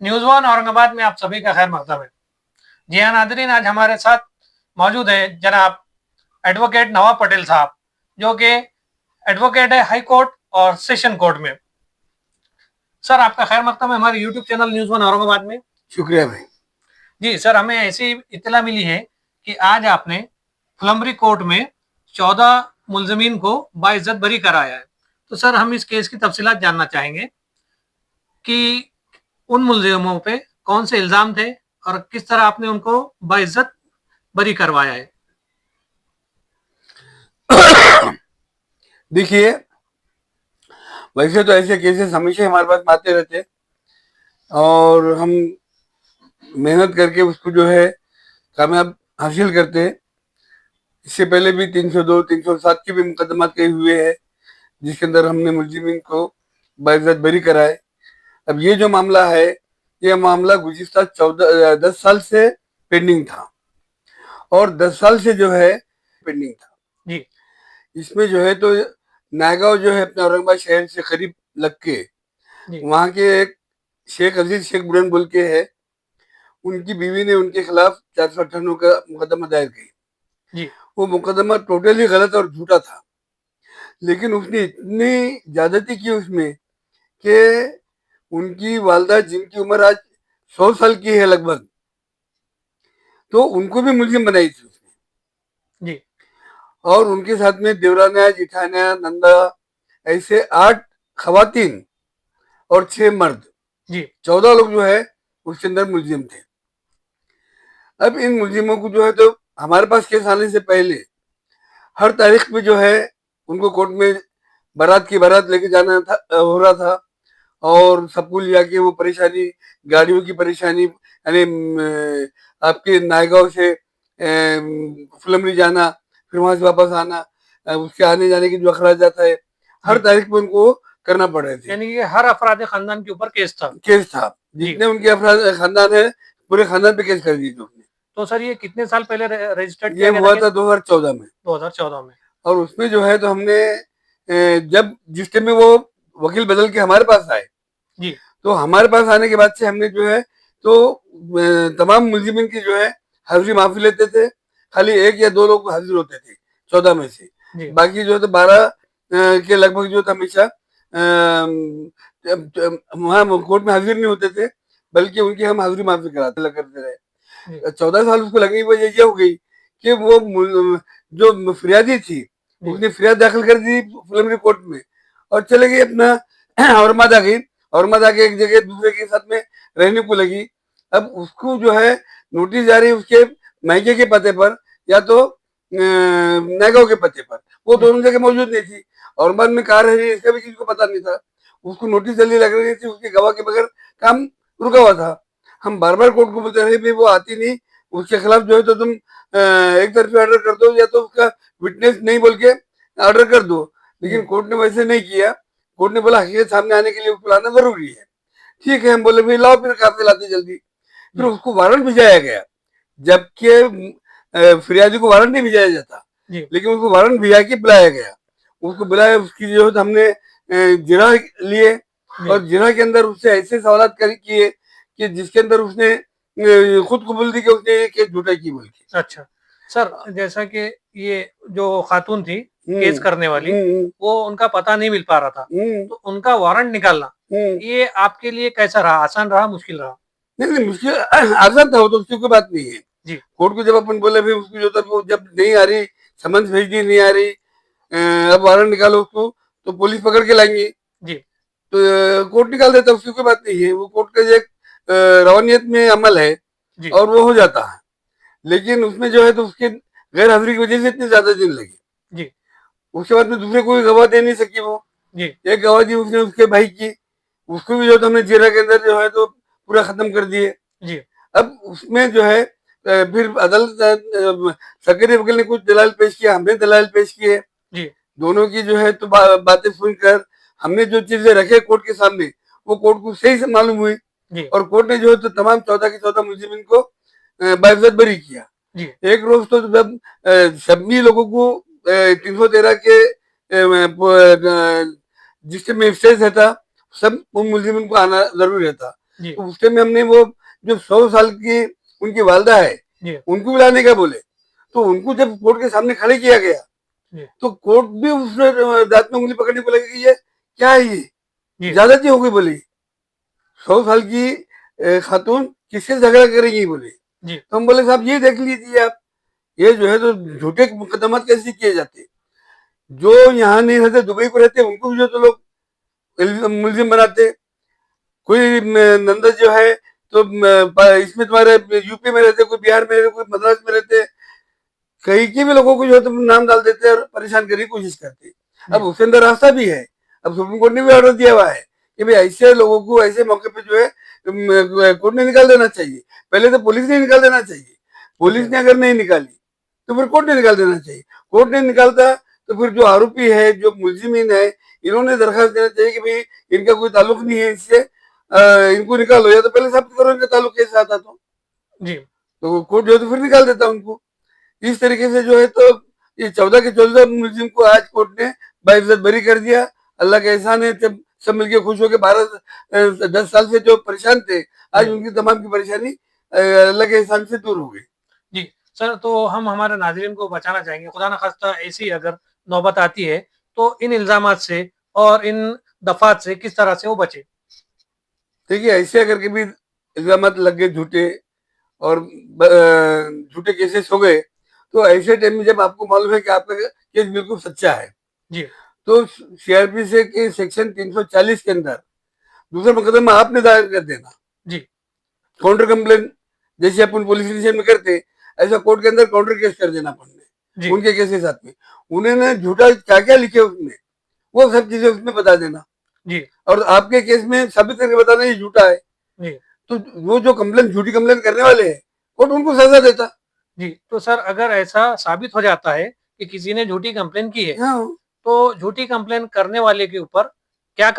News one Aurangabad में आप सभी का खैर मकदम है। जी हाँ नादरीन, आज हमारे साथ मौजूद है जनाब एडवोकेट नवाब पटेल साहब, जो कि एडवोकेट है हाई कोर्ट और सेशन कोर्ट में। सर, आपका खैर मकदम है हमारे YouTube channel news one Aurangabad में। शुक्रिया भाई। जी सर, हमें ऐसी इत्तला मिली है कि आज आपने फुलंबरी कोर्ट में 14 मुलजमीन को बाइज्जत बरी कराया है। तो सर, हम इस केस की तफसीलात जानना चाहेंगे कि उन मुलजिमों पे कौन से इल्ज़ाम थे और किस तरह आपने उनको बाइज्जत बरी करवाया है। देखिए, वैसे तो ऐसे केसेस हमेशा हमारे पास में आते रहते हैं और हम मेहनत करके उसको जो है कामयाब हासिल करते हैं। इससे पहले भी 302, 307 के भी मुकदमात कई हुए हैं जिसके अंदर हमने मुलजिमीन को बाइज्जत बरी कराए। अब ये जो मामला है, ये मामला गुज़िश्ता 10 साल से पेंडिंग था और 10 साल से जो है पेंडिंग था। जी, इसमें जो है तो नायगांव जो है अपने औरंगाबाद शहर से करीब लग के जी, वहाँ के एक शेख अजीज शेख बुरन बोल के है, उनकी बीवी ने उनके खिलाफ 498 का मुकदमा दायर की। जी, वो मुकदमा टोटली गलत और झूठा था, लेकिन उसने इतनी ज्यादती की उसमें कि उनकी वालदा जिनकी उम्र आज 100 साल की है लगभग, तो उनको भी मुलजिम बनाई थी उसने। जी, और उनके साथ में देवराना, जिठाना, नंदा, ऐसे 8 खवातीन और 6 मर्द, जी, 14 लोग जो है उसके अंदर मुलजिम थे। अब इन मुलजिमों को जो है तो हमारे पास केस आने से पहले हर तारीख पे जो है उनको कोर्ट में बारात की बारात लेके जाना था, हो रहा था। और सबको लिया के वो परेशानी, गाड़ियों की परेशानी, यानी आपके नायगांव से फुलमरी जाना, फिर वहां से वापस आना, उसके आने जाने की जो अखराजात है, हर जी। तारीख पे उनको करना पड़ रहे थे। यानी कि हर अफराद खानदान के ऊपर केस था। केस था, जी। जितने उनके अफराद खानदान है पूरे खानदान पे केस कर दिए थे उसने। तो सर, ये कितने साल पहले रजिस्टर्ड ये किया गया था हुआ था केस? 2014 में। 2014 में। और उसमें जो है तो हमने जब जिस टाइम में वो वकील बदल के हमारे पास आए, जी, तो हमारे पास आने के बाद से हमने जो है तो तमाम मुलजिमिन की जो है हाजिरी माफी लेते थे। खाली 1 या 2 लोग हाजिर होते थे 14 में से। जी, बाकी जो है तो 12 के लगभग जो था हमेशा वहाँ कोर्ट में हाजिर नहीं होते थे, बल्कि उनकी हम हाजिरी माफी कराते करते जी, रहे। 14 साल उसको लगने की वजह ये हो गई कि वो जो फरियादी थी जी, उसने फरियाद दाखिल कर दी फुलमरी कोर्ट में और चले गई अपना औरंगाबाद आ गई। औरंगाबाद आके एक जगह दूसरे के साथ में रहने को लगी। अब उसको जो है नोटिस जारी उसके मायके के पते पर या तो नायगांव के पते पर, वो जी, दोनों जगह मौजूद नहीं थी। औरंगाबाद में कहाँ रह रही है इसका भी किसी को पता नहीं था। उसको नोटिस जल्दी लग रही थी, उसके गवाह के बगैर काम रुका हुआ था। हम बार बार कोर्ट को बोलते रहे भाई वो आती नहीं, उसके खिलाफ जो है तो तुम एक तरफी ऑर्डर कर दो या तो उसका विटनेस नहीं बोल के ऑर्डर कर दो। लेकिन जी, कोर्ट ने वैसे नहीं किया। कोर्ट ने बोला हकीकत सामने आने के लिए उसको लाना जरूरी है। ठीक है, हम बोले भाई लाओ, फिर काफी लाते जल्दी। फिर जी, उसको वारंट भिजाया गया, जबकि फिरियादी को वारंट नहीं भिजाया जाता, जी, लेकिन उसको वारंट भिजा के बुलाया गया। उसको बुलाया, उसकी जो है हमने जिरा लिए जी। और जिरा के अंदर उससे ऐसे सवाल किए कि जिसके अंदर उसने खुद कबूल दी कि उसने ये केस झूठा की बोल के। अच्छा। सर, जैसा कि ये जो खातून थी हम्म केस करने वाली, हम्म वो उनका पता नहीं मिल पा रहा था। हम्म तो उनका वारंट निकालना, हम्म ये आपके लिए कैसा रहा? आसान रहा, मुश्किल रहा? नहीं नहीं, मुश्किल आसान था, वो तो उसकी कोई बात नहीं है। जी, कोर्ट को जब अपन बोले भाई उसकी जो था वो जब नहीं आ रही, समन्स भेज दी नहीं आ रही, अब वारंट निकालो उसको, तो पुलिस पकड़ के लाएंगी। जी, तो कोर्ट निकाल देता, उसकी कोई बात नहीं है। वो कोर्ट का जो एक रवानियत में अमल है जी, और वो हो जाता है। लेकिन उसमें जो है तो उसके गैर हाजिरी की वजह से इतने ज्यादा दिन लगे। जी, उसके बाद में दूसरे कोई गवाह दे नहीं सकी वो। जी, एक गवाह दी उसने उसके भाई की, उसको भी जो है तो हमने जेरा के अंदर जो है तो पूरा खत्म कर दिए। जी, अब उसमें जो है फिर अदालत सरकारी वकील ने कुछ दलाल पेश किया, हमने दलाल पेश किए। जी, दोनों की जो है तो बातें सुनकर हमने जो चीजें रखे कोर्ट के सामने, वो कोर्ट को सही से मालूम हुई। जी, और कोर्ट ने जो है तो तमाम 14 के 14 मुलजिमिन को बाइज्जत बरी किया। जी, एक रोज तो जब सभी लोगों को 313 के जिस में स्टेज रहता, सब उन मुलजिमिन को आना जरूरी रहता। जी तो उसके में हमने वो जो 100 साल की उनकी वालदा है जी उनको भी लाने का बोले, तो उनको जब कोर्ट के सामने खड़े किया गया जी तो कोर्ट भी उसने दांत में उंगली पकड़ने को लगी कि ये क्या है, ये जी ज्यादती हो गई बोली। 100 साल की खातून किससे झगड़ा करेगी बोली। जी तो हम बोले साहब ये देख लीजिए आप, ये जो है तो झूठे मुकदमा कैसे किए जाते, जो यहाँ नहीं रहते दुबई को रहते उनको भी जो तो लोग मुलजिम बनाते। कोई नंदा जो है तो इसमें तुम्हारे यूपी में रहते, कोई बिहार में रहते, कोई मद्रास में रहते, कहीं के भी लोगों को जो है तुम नाम डाल देते और परेशान करने की कोशिश करते। अब जी उसके अंदर रास्ता भी है, अब सुप्रीम कोर्ट ने भी ऑर्डर दिया हुआ है कि भाई ऐसे लोगों को ऐसे मौके पे जो है कोर्ट ने निकाल देना चाहिए। पहले तो पुलिस ने निकाल देना चाहिए, ठीक पुलिस है ने अगर नहीं निकाली तो फिर कोर्ट ने निकाल देना चाहिए। कोर्ट ने निकालता तो फिर जो आरोपी है, जो मुलजिमीन है, इन्होंने दरखास्त देना चाहिए कि भाई इनका कोई ताल्लुक नहीं है इससे, इनको निकालो, या तो पहले साबित करो इनका ताल्लुक कैसे आता। जी तो कोर्ट जो है तो फिर निकाल देता उनको। इस तरीके से जो है तो ये 14 के 14 मुलजिम को आज कोर्ट ने बाइज्जत बरी कर दिया। अल्लाह का एहसान है, जब सब मिलके खुश हो के 10 साल से जो परेशान थे, आज जी उनकी तमाम की परेशानी अल्लाह के एहसान से दूर हो गई। जी सर, तो हम हमारे नाज़रीन को बचाना चाहेंगे, खुदा न ख़ास्ता ऐसी अगर नौबत आती है, तो इन इल्ज़ामात से और इन दफ़ात से किस तरह से वो बचे? देखिए ऐसे अगर कभी इल्जाम लग गए झूठे और झूठे केसेस हो गए, तो ऐसे टाइम में जब आपको मालूम है कि आपका केस बिल्कुल सच्चा है, जी, तो सीआरपी से के सेक्शन 340 के अंदर दूसरा मुकदमा आपने दायर कर देना, जी, काउंटर कंप्लेन। जैसे अपन पुलिस स्टेशन में करते, ऐसा कोर्ट के अंदर काउंटर केस कर देना अपन ने जी, उनके केस के साथ में। उन्होंने झूठा क्या क्या लिखे उसमें, वो सब चीजें उसमें बता देना, जी, और आपके केस में साबित करके बताना ये झूठा है। जी, तो वो जो कंप्लेन झूठी कंप्लेन करने वाले हैं, कोर्ट उनको सजा देता। जी। तो सर, अगर ऐसा साबित हो जाता है कि किसी ने झूठी कंप्लेन की है, हाँ। तो झूठी कंप्लेन करने वाले के ऊपर क्या